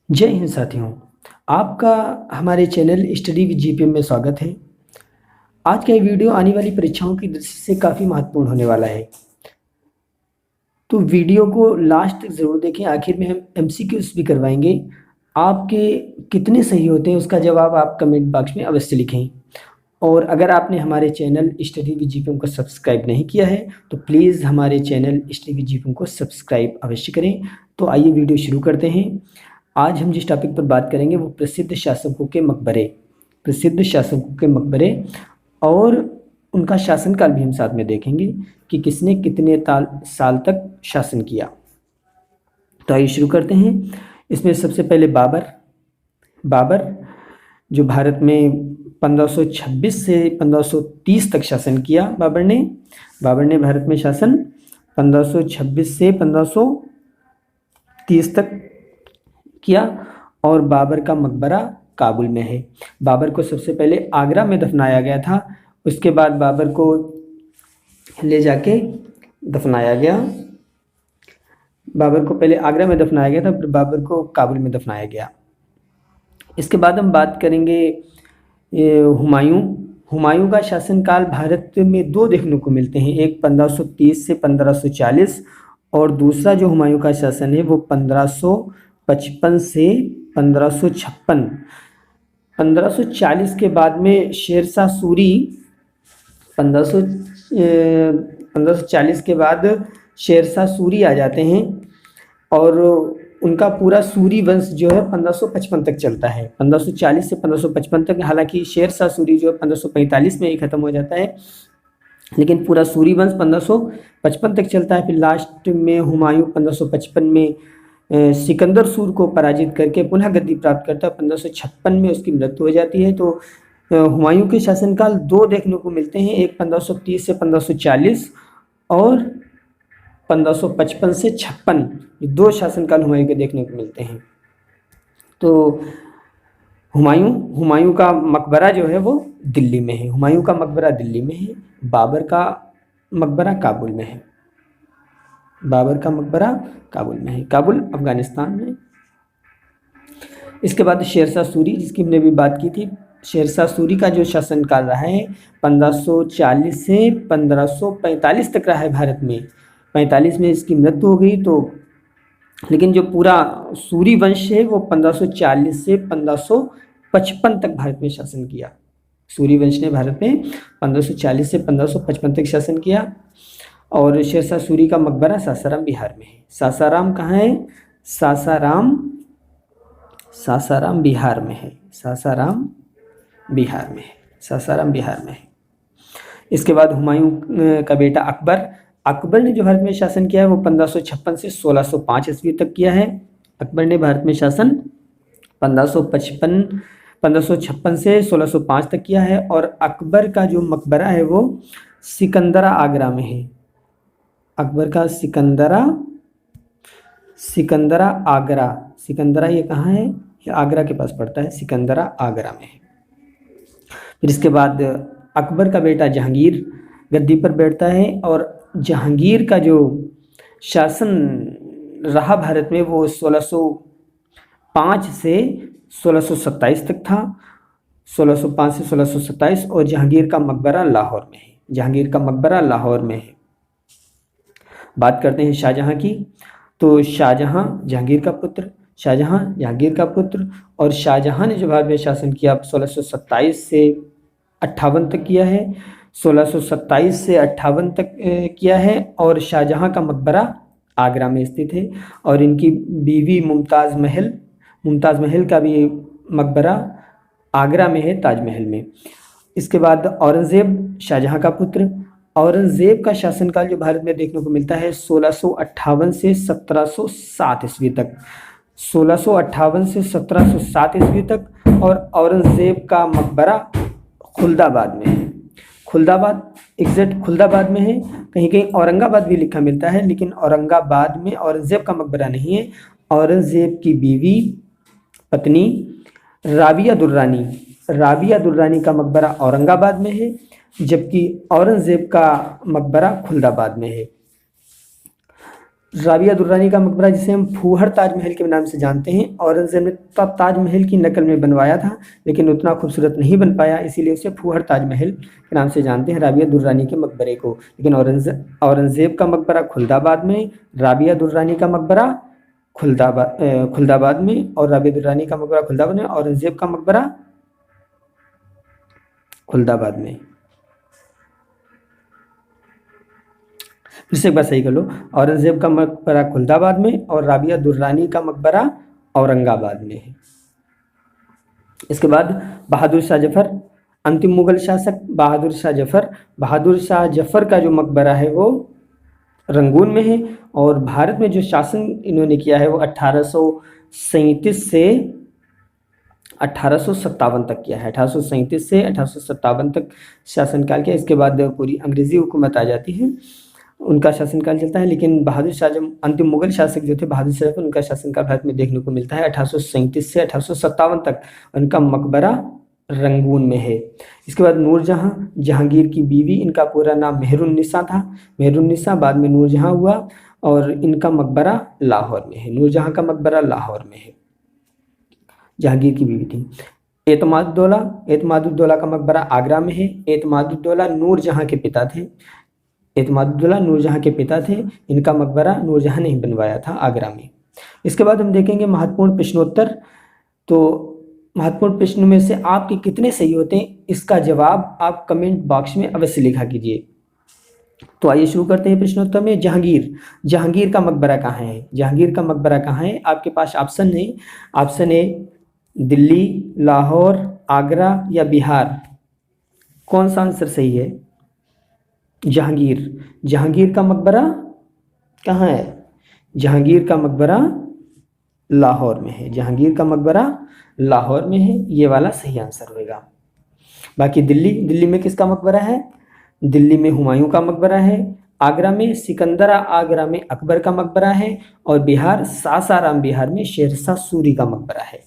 जय हिंद साथियों। आपका हमारे चैनल स्टडी विद जीपीएम में स्वागत है। आज का ये वीडियो आने वाली परीक्षाओं की दृष्टि से काफ़ी महत्वपूर्ण होने वाला है, तो वीडियो को लास्ट तक ज़रूर देखें। आखिर में हम एमसीक्यूज भी करवाएंगे। आपके कितने सही होते हैं उसका जवाब आप कमेंट बॉक्स में अवश्य लिखें। और अगर आपने हमारे चैनल स्टडी विद जीपीएम को सब्सक्राइब नहीं किया है तो प्लीज़ हमारे चैनल स्टडी विद जीपीएम को सब्सक्राइब अवश्य करें। तो आइए वीडियो शुरू करते हैं। आज हम जिस टॉपिक पर बात करेंगे वो प्रसिद्ध शासकों के मकबरे, प्रसिद्ध शासकों के मकबरे और उनका शासनकाल भी हम साथ में देखेंगे कि किसने कितने साल तक शासन किया। तो आइए शुरू करते हैं। इसमें सबसे पहले बाबर जो भारत में 1526 से 1530 तक शासन किया। बाबर ने भारत में शासन 1526 से 1530 तक किया। और बाबर का मकबरा काबुल में है। बाबर को सबसे पहले आगरा में दफनाया गया था, उसके बाद बाबर को ले जाके दफनाया गया। बाबर को पहले आगरा में दफनाया गया था, फिर बाबर को काबुल में दफनाया गया। इसके बाद हम बात करेंगे हुमायूं का शासनकाल भारत में दो देखने को मिलते हैं, एक 1530 से 1540 और दूसरा जो हुमायूं का शासन है वो 1555 से 1556। 1540 के बाद में शेरशाह सूरी 1540 के बाद शेरशाह सूरी आ जाते हैं और उनका पूरा सूरी वंश जो है 1555 तक चलता है। 1540 से 1555 तक। हालांकि शेरशाह सूरी जो है 1545 में ही ख़त्म हो जाता है, लेकिन पूरा सूरी वंश 1555 तक चलता है। फिर लास्ट में हुमायूं 1555 में सिकंदर सूर को पराजित करके पुनः गद्दी प्राप्त करता है। 1556 में उसकी मृत्यु हो जाती है। तो हुमायूं के शासनकाल दो देखने को मिलते हैं, एक 1530 से 1540 और 1555 से 56। ये दो शासनकाल हुमायूं के देखने को मिलते हैं। तो हुमायूं का मकबरा जो है वो दिल्ली में है। हुमायूं का मकबरा दिल्ली में है। बाबर का मकबरा काबुल में है। बाबर का मकबरा काबुल में है, काबुल अफगानिस्तान में। इसके बाद शेरशाह सूरी, जिसकी हमने भी बात की थी। शेरशाह सूरी का जो शासनकाल रहा है 1540 से 1545 तक रहा है भारत में। 45 में इसकी मृत्यु हो गई। तो लेकिन जो पूरा सूरी वंश है वो 1540 से 1555 तक भारत में शासन किया। सूरी वंश ने भारत में 1540 से 1555 तक शासन किया। और शेरशाह सूरी का मकबरा सासाराम बिहार में है। सासाराम कहाँ है? सासाराम बिहार में है। सासाराम बिहार में है। इसके बाद हुमायूं का बेटा अकबर ने जो भारत में शासन किया है वो 1556 से 1605 ईस्वी तक किया है। अकबर ने भारत में शासन 1556 से 1605 तक किया है। और अकबर का जो मकबरा है वो सिकंदरा आगरा में है। अकबर का सिकंदरा आगरा, सिकंदरा ये कहाँ है? ये आगरा के पास पड़ता है। सिकंदरा आगरा में है। फिर इसके बाद अकबर का बेटा जहांगीर गद्दी पर बैठता है। और जहांगीर का जो शासन रहा भारत में वो 1605 से 1627 तक था। 1605 से 1627। और जहांगीर का मकबरा लाहौर में है। बात करते हैं शाहजहां की। तो शाहजहां जहांगीर का पुत्र और शाहजहां ने जो भारत में शासन किया 1627 से 58 तक किया है। 1627 से 58 तक किया है। और शाहजहां का मकबरा आगरा में स्थित है। और इनकी बीवी मुमताज़ महल का भी मकबरा आगरा में है, ताजमहल में। इसके बाद औरंगज़ेब शाहजहां का पुत्र। औरंगज़ेब का शासनकाल जो भारत में देखने को मिलता है 1658 से 1707 ईस्वी तक। 1658 से 1707 ईस्वी तक। और औरंगज़ेब का मकबरा खुलदाबाद में है। खुलदाबाद में है। कहीं कहीं औरंगाबाद भी लिखा मिलता है, लेकिन औरंगाबाद में औरंगज़ेब का मकबरा नहीं है। औरंगज़ेब की बीवी पत्नी राबिया दुर्रानी का मकबरा औरंगाबाद में है, जबकि औरंगज़ेब का मकबरा खुलदाबाद में है। राबिया दुर्रानी का मकबरा, जिसे हम फूहड़ ताजमहल के नाम से जानते हैं, औरंगजेब ने ताजमहल की नकल में बनवाया था, लेकिन उतना खूबसूरत नहीं बन पाया, इसीलिए उसे फूहड़ ताजमहल के नाम से जानते हैं, राबिया दुर्रानी के मकबरे को। लेकिन औरंगजेब का मकबरा खुलदाबाद में, राबिया दुर्रानी का मकबरा खुलदाबाद में, और राबिया दुर्रानी का मकबरा खुलदाबाद में, औरंगजेब का मकबरा खुलदाबाद में। फिर से एक बार सही कर लो, औरंगजेब का मकबरा खुलदाबाद में और राबिया दुर्रानी का मकबरा औरंगाबाद में है। इसके बाद बहादुर शाह जफर, अंतिम मुगल शासक बहादुर शाह जफर का जो मकबरा है वो रंगून में है, और भारत में जो शासन इन्होंने किया है वो 1837 से 1857 तक किया है। 1837 से 1857 तक शासनकाल किया। इसके बाद पूरी अंग्रेजी हुकूमत आ जाती है, उनका शासनकाल चलता है। लेकिन बहादुर शाह जब अंतिम मुगल शासक जो थे बहादुर शाह, उनका शासनकाल भारत में देखने को मिलता है 1837 से 1857 तक। उनका मकबरा रंगून में है। इसके बाद नूरजहां, जहांगीर की बीवी, इनका पूरा नाम मेहरुन्निसा था, मेहरुन्निसा बाद में नूरजहां हुआ, और इनका मकबरा लाहौर में है। नूरजहां का मकबरा लाहौर में है, जहांगीर की बीवी थी। एतमादुद्दौला का मकबरा आगरा में है। एतमादुद्दौला नूरजहां के पिता थे। एतमादुद्दौला नूरजहां के पिता थे, इनका मकबरा नूरजहां ने बनवाया था आगरा में। इसके बाद हम देखेंगे महत्वपूर्ण प्रश्नोत्तर। तो महत्वपूर्ण प्रश्न में से आपके कितने सही होते हैं, इसका जवाब आप कमेंट बॉक्स में अवश्य लिखा कीजिए। तो आइए शुरू करते हैं प्रश्नोत्तर में। जहांगीर का मकबरा कहाँ है? जहांगीर का मकबरा कहाँ है? आपके पास ऑप्शन है। ऑप्शन ए दिल्ली, लाहौर, आगरा या बिहार। कौन सा आंसर सही है? जहांगीर का मकबरा कहाँ है? जहांगीर का मकबरा लाहौर में है। जहांगीर का मकबरा लाहौर में है, ये वाला सही आंसर होगा। बाकी दिल्ली में किसका मकबरा है? दिल्ली में हुमायूं का मकबरा है। आगरा में सिकंदरा, आगरा में अकबर का मकबरा है। और बिहार, सासाराम बिहार में शेरशाह सूरी का मकबरा है।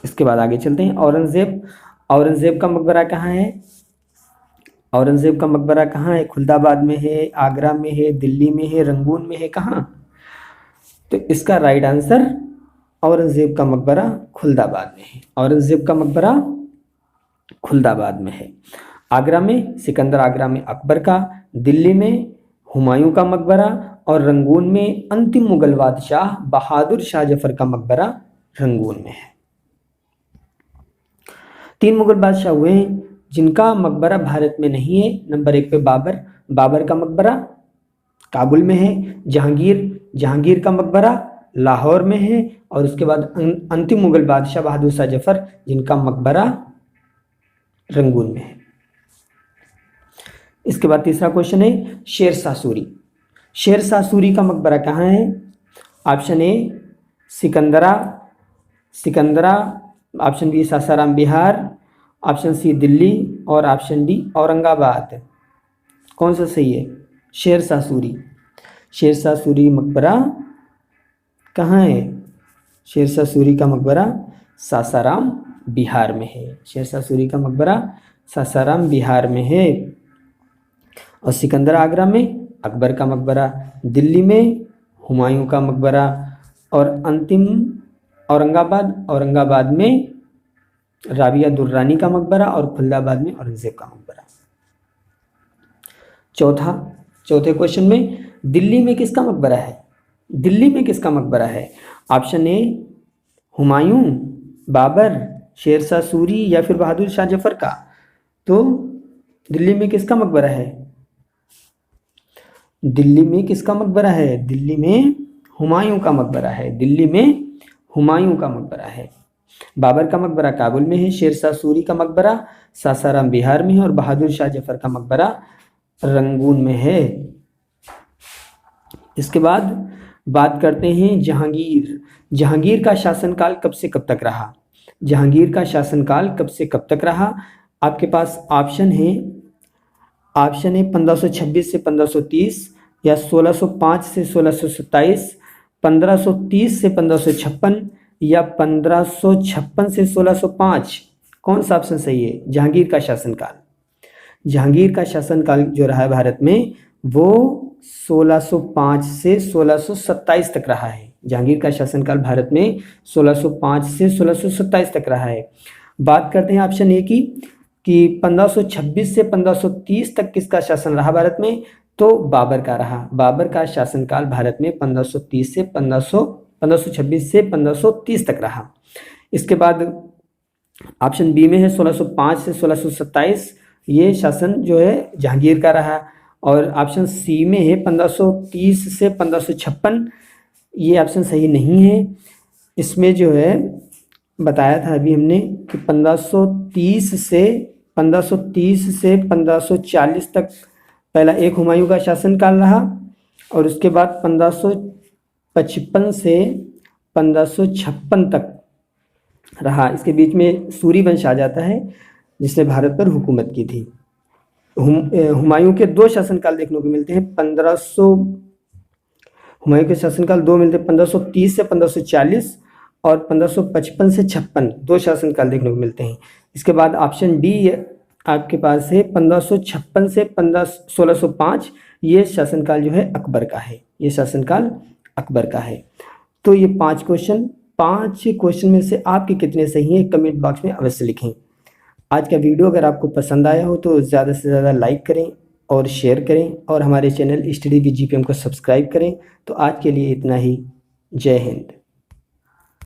इसके बाद आगे चलते हैं। औरंगजेब का मकबरा कहाँ है? औरंगजेब का मकबरा कहाँ है? खुलदाबाद में है, आगरा में है, दिल्ली में है, रंगून में है, कहाँ? तो इसका राइट आंसर औरंगजेब का मकबरा खुलदाबाद में है। औरंगजेब का मकबरा खुलदाबाद में है। आगरा में सिकंदर, आगरा में अकबर का, दिल्ली में हुमायूं का मकबरा, और रंगून में अंतिम मुगल बादशाह बहादुर शाह जफर का मकबरा रंगून में है। 3 मुगल बादशाह हुए हैं जिनका मकबरा भारत में नहीं है। नंबर 1 पे बाबर का मकबरा काबुल में है। जहांगीर का मकबरा लाहौर में है। और उसके बाद अंतिम मुगल बादशाह बहादुर शाह जफर, जिनका मकबरा रंगून में है। इसके बाद तीसरा क्वेश्चन है शेरशाह सूरी का मकबरा कहाँ है? Option A Sikandra, option B Sasaram Bihar, option C Delhi, और ऑप्शन डी औरंगाबाद। कौन सा सही है? शेरशाह सूरी मकबरा कहाँ है? शेरशाह सूरी का मकबरा सासाराम बिहार में है। शेरशाह सूरी का मकबरा सासाराम बिहार में है। और सिकंदर आगरा में, अकबर का मकबरा दिल्ली में, हुमायूं का मकबरा, और अंतिम औरंगाबाद में राबिया दुर्रानी का मकबरा, और खुलदाबाद में औरंगजेब का मकबरा। चौथे क्वेश्चन में दिल्ली में किसका मकबरा है? ऑप्शन ए हुमायूं, बाबर, शेरशाह सूरी या फिर बहादुर शाह जफर का। तो दिल्ली में किसका मकबरा है? दिल्ली में किसका मकबरा है? दिल्ली में हुमायूं का मकबरा है। बाबर का मकबरा काबुल में है। शेरशाह सूरी का मकबरा सासाराम बिहार में है। और बहादुर शाह जफर का मकबरा रंगून में है। इसके बाद बात करते हैं जहांगीर का शासनकाल कब से कब तक रहा? आपके पास ऑप्शन है 1526 से 1530, या 1605 से 1627, 1530 से 1556, या 1556 से 1605। कौन सा ऑप्शन सही है? जहांगीर का शासनकाल जो रहा है भारत में वो 1605 से 1627 तक रहा है। जहांगीर का शासनकाल भारत में 1605 से 1627 तक रहा है। बात करते हैं ऑप्शन ए की कि 1526 से 1530 तक किसका शासन रहा भारत में, तो बाबर का रहा। बाबर का शासनकाल भारत में 1526 से 1530 तक रहा। इसके बाद ऑप्शन बी में है 1605 से 1627, ये शासन जो है जहांगीर का रहा। और ऑप्शन सी में है 1530 से 1556, ये ऑप्शन सही नहीं है। इसमें जो है बताया था अभी हमने कि 1530 से 1540 तक पहला एक हुमायूं का शासनकाल रहा, और उसके बाद 1555 से 1556 तक रहा। इसके बीच में सूरी वंश आ जाता है जिसने भारत पर हुकूमत की थी। हुमायूं के दो शासनकाल देखने को मिलते हैं। हुमायूं के शासनकाल दो मिलते हैं, 1530 से 1540 और 1555 से 56, दो शासनकाल देखने को मिलते हैं। इसके बाद ऑप्शन डी आपके पास है 1556 से 1605, ये शासनकाल जो है अकबर का है, ये शासनकाल अकबर का है। तो ये 5 क्वेश्चन में से आपके कितने सही हैं कमेंट बॉक्स में अवश्य लिखें। आज का वीडियो अगर आपको पसंद आया हो तो ज़्यादा से ज़्यादा लाइक करें और शेयर करें, और हमारे चैनल स्टडी विद जीपीएम को सब्सक्राइब करें। तो आज के लिए इतना ही। जय हिंद।